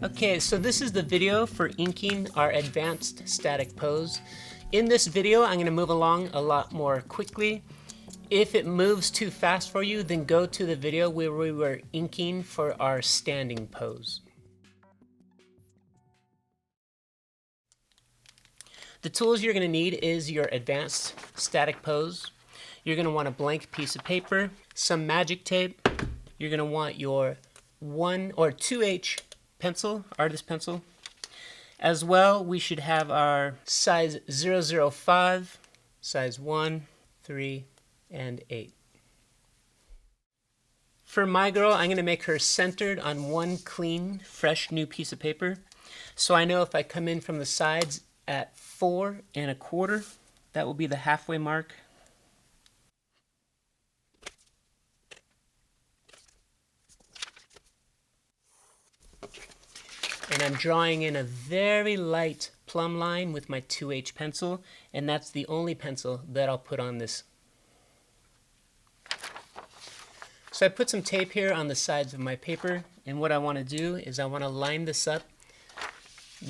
Okay, so this is the video for inking our advanced static pose. In this video, I'm going to move along a lot more quickly. If it moves too fast for you, then go to the video where we were inking for our standing pose. The tools you're going to need is your advanced static pose. You're going to want a blank piece of paper, some magic tape. You're going to want your 1 or 2H pencil, artist pencil. As well, we should have our size 005, size 1, 3, and 8. For my girl, I'm going to make her centered on one clean, fresh new piece of paper. So I know if I come in from the sides at 4 1/4, that will be the halfway mark. And I'm drawing in a very light plumb line with my 2H pencil, and that's the only pencil that I'll put on this. So I put some tape here on the sides of my paper, and what I want to do is I want to line this up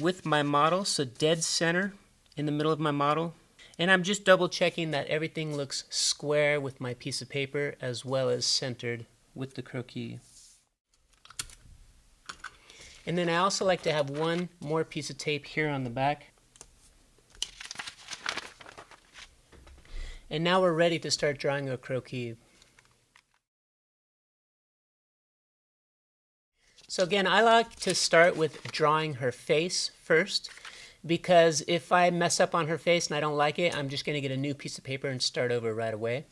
with my model, so dead center in the middle of my model. And I'm just double checking that everything looks square with my piece of paper as well as centered with the croquis. And then I also like to have one more piece of tape here on the back. And now we're ready to start drawing a croquis. So again, I like to start with drawing her face first, because if I mess up on her face and I don't like it, I'm just going to get a new piece of paper and start over right away.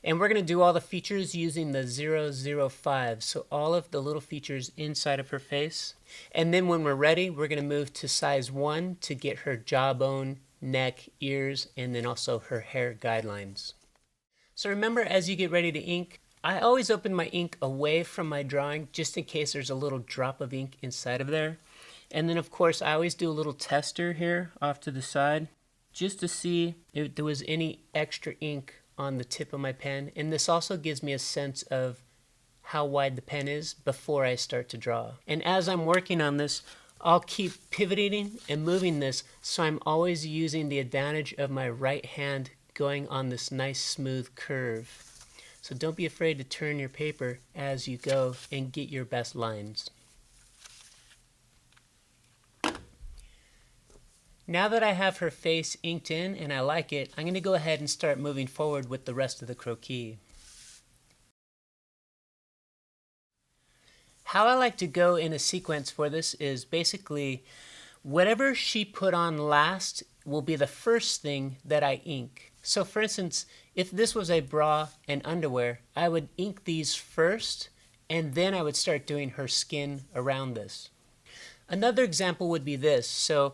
And we're going to do all the features using the 005, so all of the little features inside of her face. And then when we're ready, we're going to move to size 1 to get her jawbone, neck, ears, and then also her hair guidelines. So remember, as you get ready to ink, I always open my ink away from my drawing just in case there's a little drop of ink inside of there. And then of course I always do a little tester here off to the side just to see if there was any extra ink on the tip of my pen, and this also gives me a sense of how wide the pen is before I start to draw. And as I'm working on this, I'll keep pivoting and moving this, so I'm always using the advantage of my right hand going on this nice smooth curve. So don't be afraid to turn your paper as you go and get your best lines. Now that I have her face inked in and I like it, I'm going to go ahead and start moving forward with the rest of the croquis. How I like to go in a sequence for this is basically whatever she put on last will be the first thing that I ink. So for instance, if this was a bra and underwear, I would ink these first and then I would start doing her skin around this. Another example would be this. So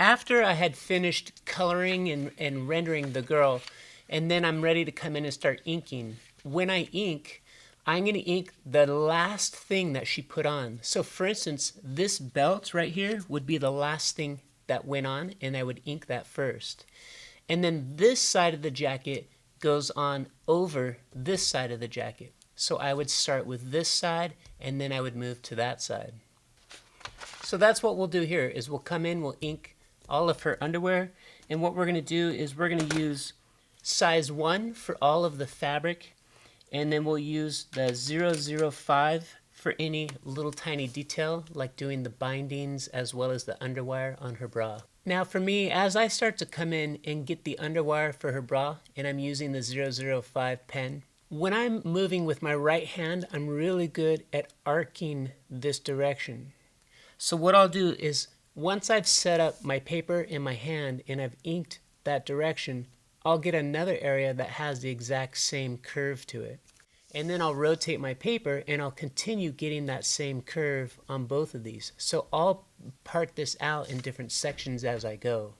after I had finished coloring and rendering the girl, and then I'm ready to come in and start inking. When I ink, I'm going to ink the last thing that she put on. So for instance, this belt right here would be the last thing that went on, and I would ink that first. And then this side of the jacket goes on over this side of the jacket. So I would start with this side, and then I would move to that side. So that's what we'll do here, is we'll come in, we'll ink all of her underwear, and what we're going to do is we're going to use size 1 for all of the fabric, and then we'll use the 005 for any little tiny detail like doing the bindings as well as the underwire on her bra. Now for me, as I start to come in and get the underwire for her bra, and I'm using the 005 pen, when I'm moving with my right hand, I'm really good at arcing this direction. So what I'll do is, once I've set up my paper in my hand and I've inked that direction, I'll get another area that has the exact same curve to it. And then I'll rotate my paper and I'll continue getting that same curve on both of these. So I'll part this out in different sections as I go.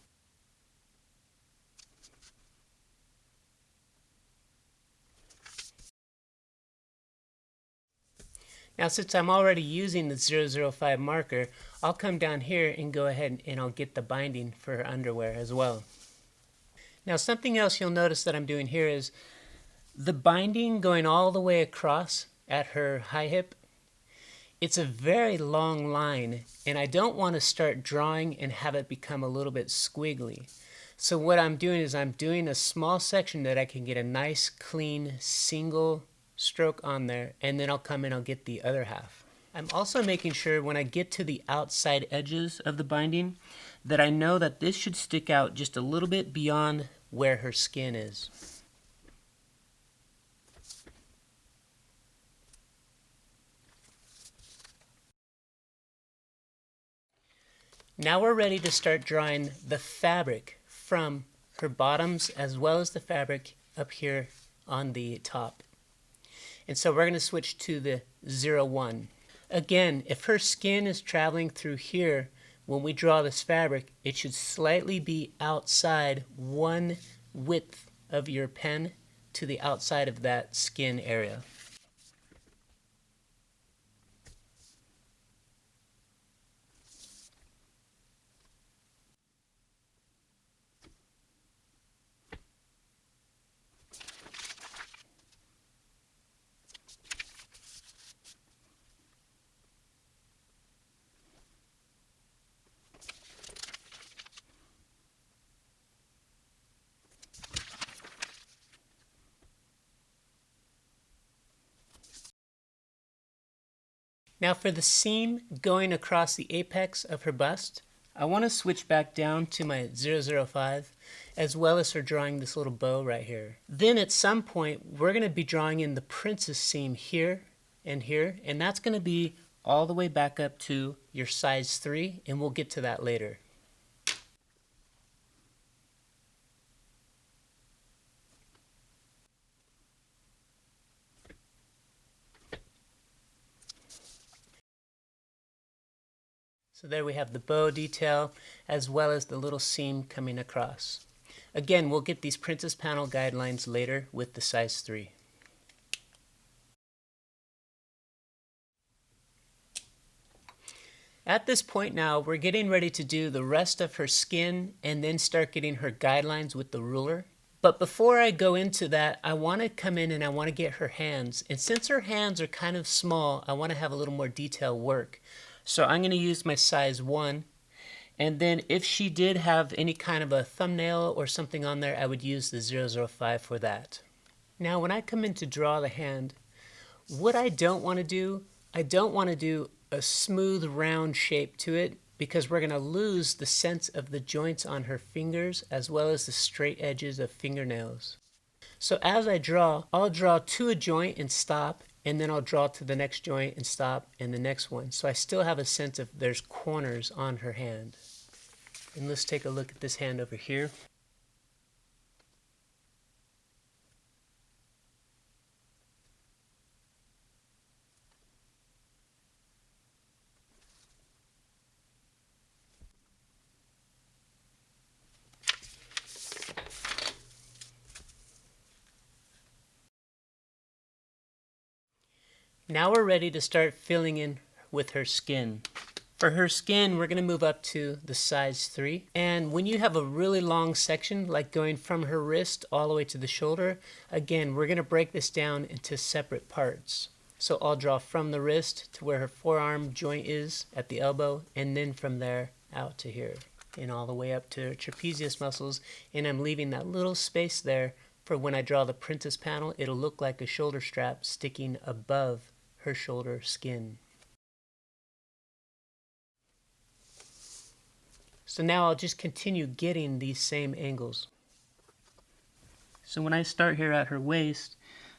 Now since I'm already using the 005 marker, I'll come down here and go ahead and I'll get the binding for her underwear as well. Now something else you'll notice that I'm doing here is the binding going all the way across at her high hip it's a very long line, and I don't want to start drawing and have it become a little bit squiggly. So what I'm doing is I'm doing a small section that I can get a nice clean single stroke on there, and then I'll come in and I'll get the other half. I'm also making sure when I get to the outside edges of the binding that I know that this should stick out just a little bit beyond where her skin is. Now we're ready to start drawing the fabric from her bottoms as well as the fabric up here on the top. And so we're going to switch to the 01. Again, if her skin is traveling through here, when we draw this fabric, it should slightly be outside one width of your pen to the outside of that skin area. Now for the seam going across the apex of her bust, I want to switch back down to my 005 as well as her drawing this little bow right here. Then at some point we're going to be drawing in the princess seam here, and that's going to be all the way back up to your size 3, and we'll get to that later. So there we have the bow detail as well as the little seam coming across. Again, we'll get these princess panel guidelines later with the size 3. At this point now, we're getting ready to do the rest of her skin and then start getting her guidelines with the ruler. But before I go into that, I want to come in and I want to get her hands. And since her hands are kind of small, I want to have a little more detail work. So I'm going to use my size 1, and then if she did have any kind of a thumbnail or something on there, I would use the 005 for that. Now when I come in to draw the hand, what I don't want to do, I don't want to do a smooth round shape to it because we're going to lose the sense of the joints on her fingers as well as the straight edges of fingernails. So as I draw, I'll draw to a joint and stop, and then I'll draw to the next joint and stop, and the next one. So I still have a sense of there's corners on her hand. And let's take a look at this hand over here. Now we're ready to start filling in with her skin. For her skin, we're going to move up to the size 3. And when you have a really long section, like going from her wrist all the way to the shoulder, again, we're going to break this down into separate parts. So I'll draw from the wrist to where her forearm joint is at the elbow, and then from there out to here, and all the way up to her trapezius muscles. And I'm leaving that little space there for when I draw the princess panel, it'll look like a shoulder strap sticking above her shoulder skin. So now I'll just continue getting these same angles. So when I start here at her waist,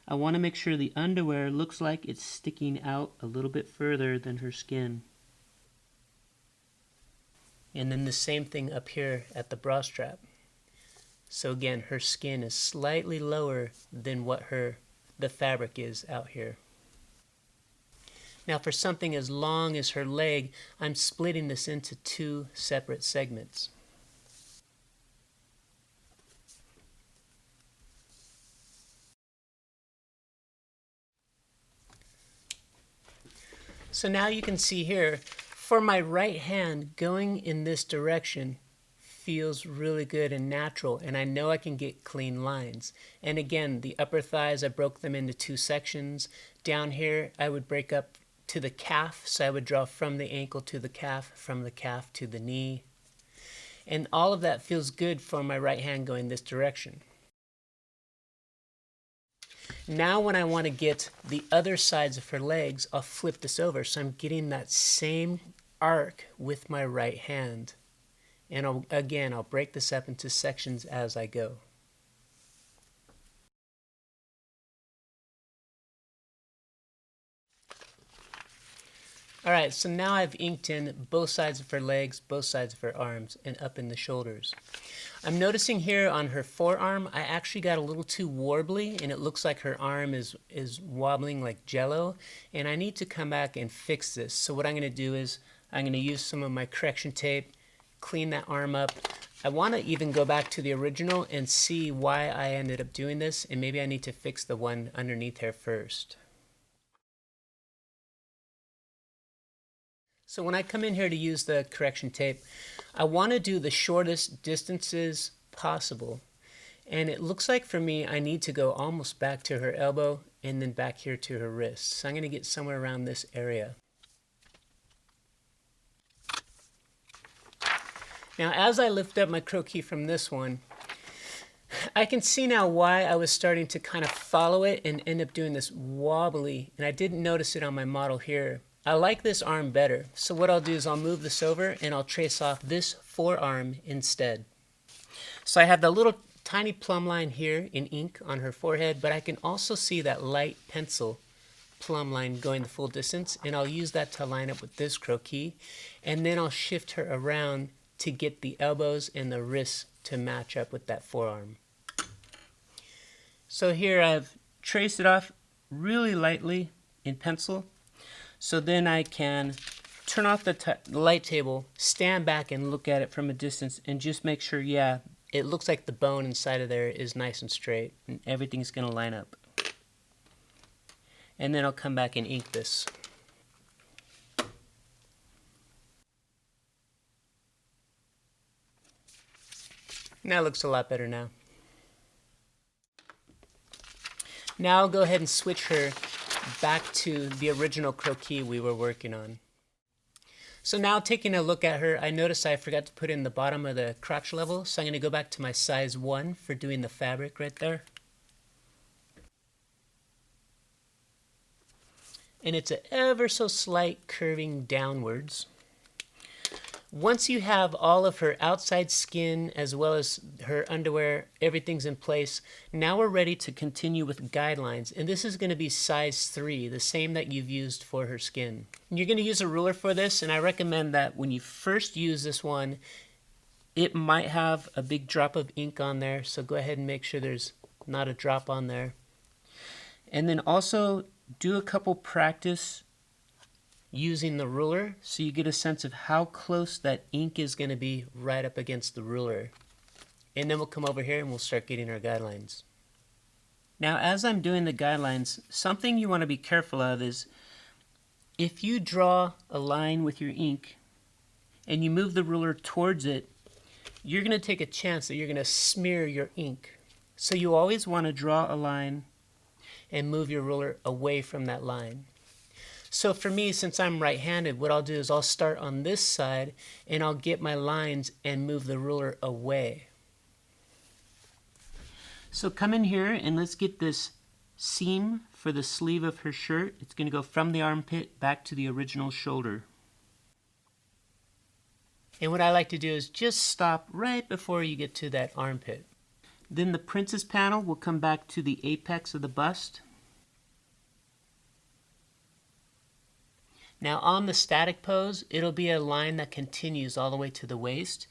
I want to make sure the underwear looks like it's sticking out a little bit further than her skin. And then the same thing up here at the bra strap. So again, her skin is slightly lower than what the fabric is out here. Now for something as long as her leg, I'm splitting this into 2 separate segments. So now you can see here, for my right hand, going in this direction feels really good and natural, and I know I can get clean lines. And again, the upper thighs, I broke them into 2 sections. Down here, I would break up to the calf. So I would draw from the ankle to the calf, from the calf to the knee. And all of that feels good for my right hand going this direction. Now when I want to get the other sides of her legs, I'll flip this over. So I'm getting that same arc with my right hand. And I'll break this up into sections as I go. Alright, so now I've inked in both sides of her legs, both sides of her arms, and up in the shoulders. I'm noticing here on her forearm, I actually got a little too warbly, and it looks like her arm is wobbling like jello, and I need to come back and fix this. So what I'm going to do is I'm going to use some of my correction tape, clean that arm up. I want to even go back to the original and see why I ended up doing this, and maybe I need to fix the one underneath here first. So when I come in here to use the correction tape, I want to do the shortest distances possible. And it looks like for me, I need to go almost back to her elbow and then back here to her wrist. So I'm going to get somewhere around this area. Now as I lift up my croquis from this one, I can see now why I was starting to kind of follow it and end up doing this wobbly, and I didn't notice it on my model here. I like this arm better, so what I'll do is I'll move this over and I'll trace off this forearm instead. So I have the little tiny plumb line here in ink on her forehead, but I can also see that light pencil plumb line going the full distance, and I'll use that to line up with this croquis, and then I'll shift her around to get the elbows and the wrists to match up with that forearm. So here I've traced it off really lightly in pencil. So then I can turn off the light table, stand back and look at it from a distance and just make sure, yeah, it looks like the bone inside of there is nice and straight and everything's going to line up. And then I'll come back and ink this. Now it looks a lot better now. Now I'll go ahead and switch her back to the original croquis we were working on. So now taking a look at her, I noticed I forgot to put in the bottom of the crotch level, so I'm going to go back to my size 1 for doing the fabric right there. And it's an ever so slight curving downwards. Once you have all of her outside skin as well as her underwear, everything's in place, now we're ready to continue with guidelines. And this is going to be size 3, the same that you've used for her skin. And you're going to use a ruler for this, and I recommend that when you first use this one, it might have a big drop of ink on there, so go ahead and make sure there's not a drop on there. And then also do a couple practice using the ruler so you get a sense of how close that ink is going to be right up against the ruler. And then we'll come over here and we'll start getting our guidelines. Now as I'm doing the guidelines, something you want to be careful of is if you draw a line with your ink and you move the ruler towards it, you're going to take a chance that you're going to smear your ink. So you always want to draw a line and move your ruler away from that line. So for me, since I'm right-handed, what I'll do is I'll start on this side and I'll get my lines and move the ruler away. So come in here and let's get this seam for the sleeve of her shirt. It's going to go from the armpit back to the original shoulder. And what I like to do is just stop right before you get to that armpit. Then the princess panel will come back to the apex of the bust. Now on the static pose, it'll be a line that continues all the way to the waist,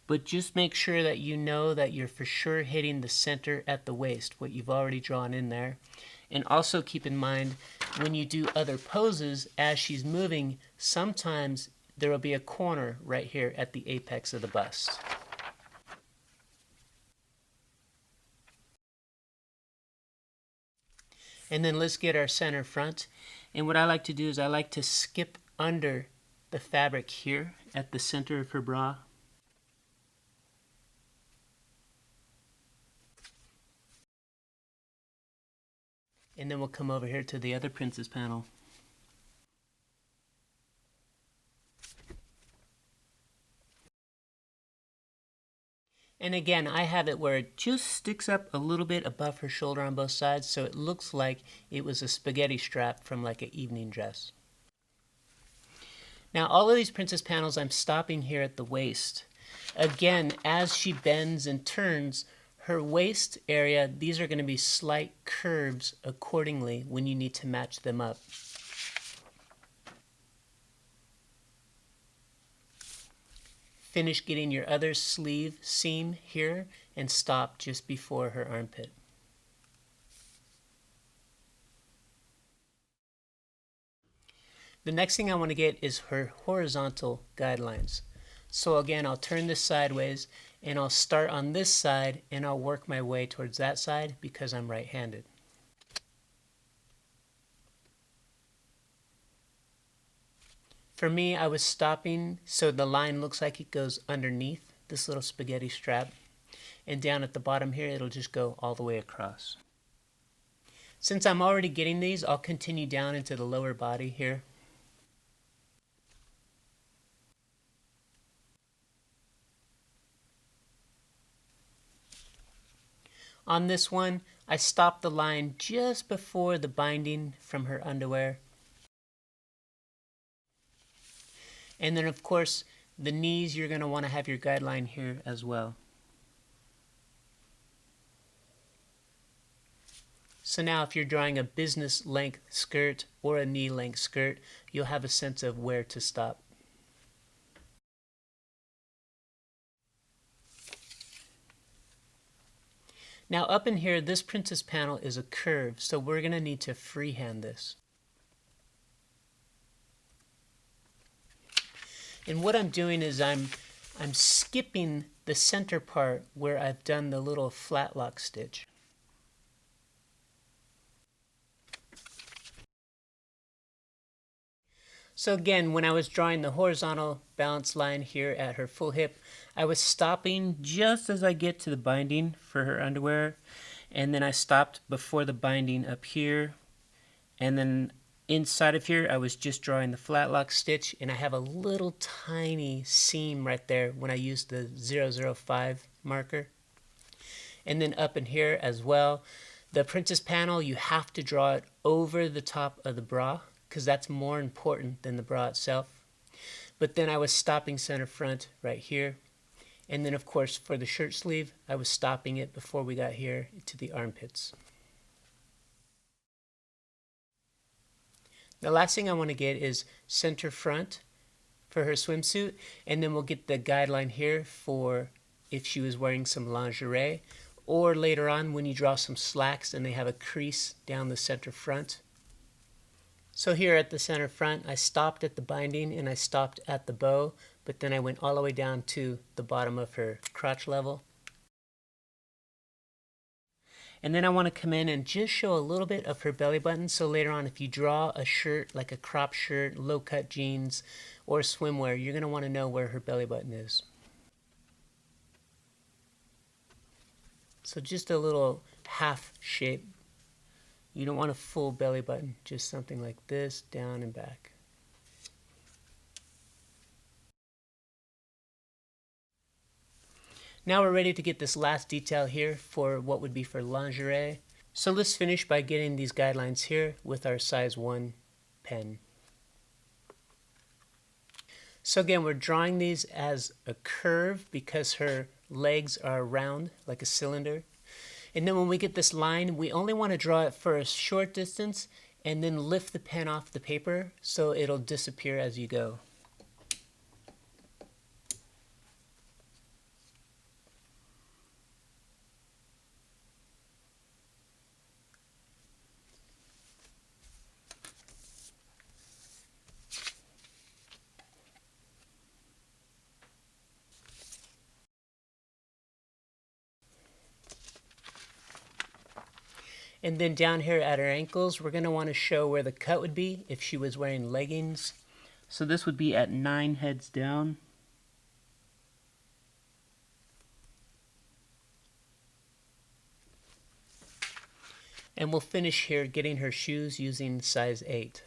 but just make sure that you know that you're for sure hitting the center at the waist, what you've already drawn in there. And also keep in mind, when you do other poses, as she's moving, sometimes there will be a corner right here at the apex of the bust. And then let's get our center front. And what I like to do is I like to skip under the fabric here at the center of her bra. And then we'll come over here to the other princess panel. And again, I have it where it just sticks up a little bit above her shoulder on both sides, so it looks like it was a spaghetti strap from like an evening dress. Now all of these princess panels, I'm stopping here at the waist. Again, as she bends and turns, her waist area, these are going to be slight curves accordingly when you need to match them up. Finish getting your other sleeve seam here and stop just before her armpit. The next thing I want to get is her horizontal guidelines. So again, I'll turn this sideways and I'll start on this side and I'll work my way towards that side because I'm right-handed. For me, I was stopping so the line looks like it goes underneath this little spaghetti strap, and down at the bottom here it'll just go all the way across. Since I'm already getting these, I'll continue down into the lower body here. On this one, I stopped the line just before the binding from her underwear. And then of course, the knees, you're going to want to have your guideline here as well. So now if you're drawing a business length skirt or a knee length skirt, you'll have a sense of where to stop. Now up in here, this princess panel is a curve, so we're going to need to freehand this. And what I'm doing is I'm skipping the center part where I've done the little flat lock stitch. So again, when I was drawing the horizontal balance line here at her full hip, I was stopping just as I get to the binding for her underwear, and then I stopped before the binding up here, and then inside of here I was just drawing the flat lock stitch, and I have a little tiny seam right there when I used the 005 marker. And then up in here as well, the princess panel, you have to draw it over the top of the bra because that's more important than the bra itself. But then I was stopping center front right here. And then of course for the shirt sleeve, I was stopping it before we got here to the armpits. The last thing I want to get is center front for her swimsuit, and then we'll get the guideline here for if she was wearing some lingerie, or later on when you draw some slacks and they have a crease down the center front. So here at the center front, I stopped at the binding and I stopped at the bow, but then I went all the way down to the bottom of her crotch level. And then I want to come in and just show a little bit of her belly button, so later on if you draw a shirt like a crop shirt, low cut jeans, or swimwear, you're going to want to know where her belly button is. So just a little half shape. You don't want a full belly button, just something like this, down and back. Now we're ready to get this last detail here for what would be for lingerie. So let's finish by getting these guidelines here with our size 1 pen. So again, we're drawing these as a curve because her legs are round like a cylinder. And then when we get this line, we only want to draw it for a short distance and then lift the pen off the paper so it'll disappear as you go. And then down here at her ankles, we're going to want to show where the cut would be if she was wearing leggings. So this would be at 9 heads down. And we'll finish here getting her shoes using size 8.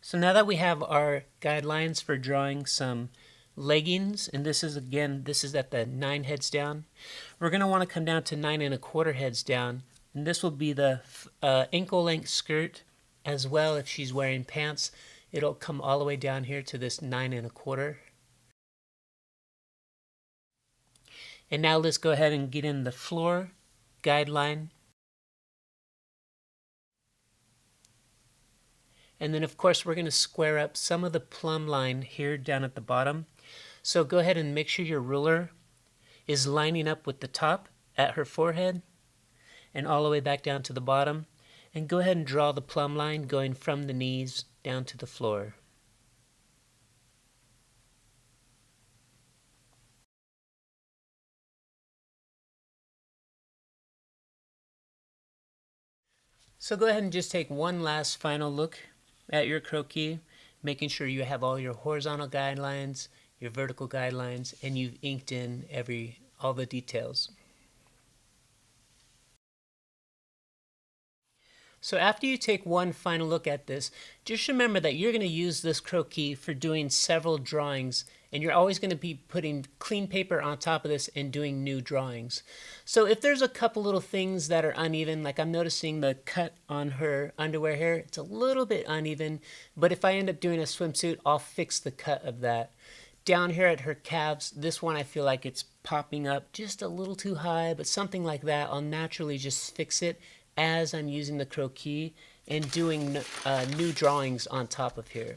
So now that we have our guidelines for drawing some leggings, and this is at the 9 heads down, we're going to want to come down to 9 1/4 heads down, and this will be the ankle length skirt as well. If she's wearing pants, it'll come all the way down here to this 9 1/4. And now let's go ahead and get in the floor guideline. And then of course we're going to square up some of the plumb line here down at the bottom. So go ahead and make sure your ruler is lining up with the top at her forehead and all the way back down to the bottom. And go ahead and draw the plumb line going from the knees down to the floor. So go ahead and just take one last final look at your croquis, making sure you have all your horizontal guidelines, your vertical guidelines, and you've inked in all the details. So after you take one final look at this, just remember that you're going to use this croquis for doing several drawings, and you're always going to be putting clean paper on top of this and doing new drawings. So if there's a couple little things that are uneven, like I'm noticing the cut on her underwear here, it's a little bit uneven, but if I end up doing a swimsuit, I'll fix the cut of that. Down here at her calves, this one I feel like it's popping up just a little too high, but something like that, I'll naturally just fix it as I'm using the croquis and doing new drawings on top of here.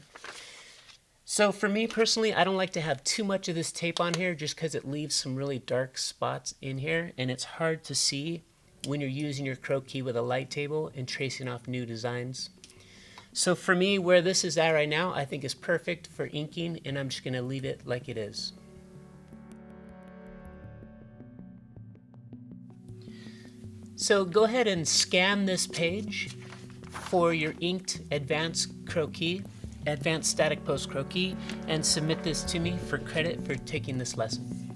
So for me personally, I don't like to have too much of this tape on here just because it leaves some really dark spots in here, and it's hard to see when you're using your croquis with a light table and tracing off new designs. So for me, where this is at right now, I think is perfect for inking, and I'm just going to leave it like it is. So go ahead and scan this page for your inked advanced static post croquis, and submit this to me for credit for taking this lesson.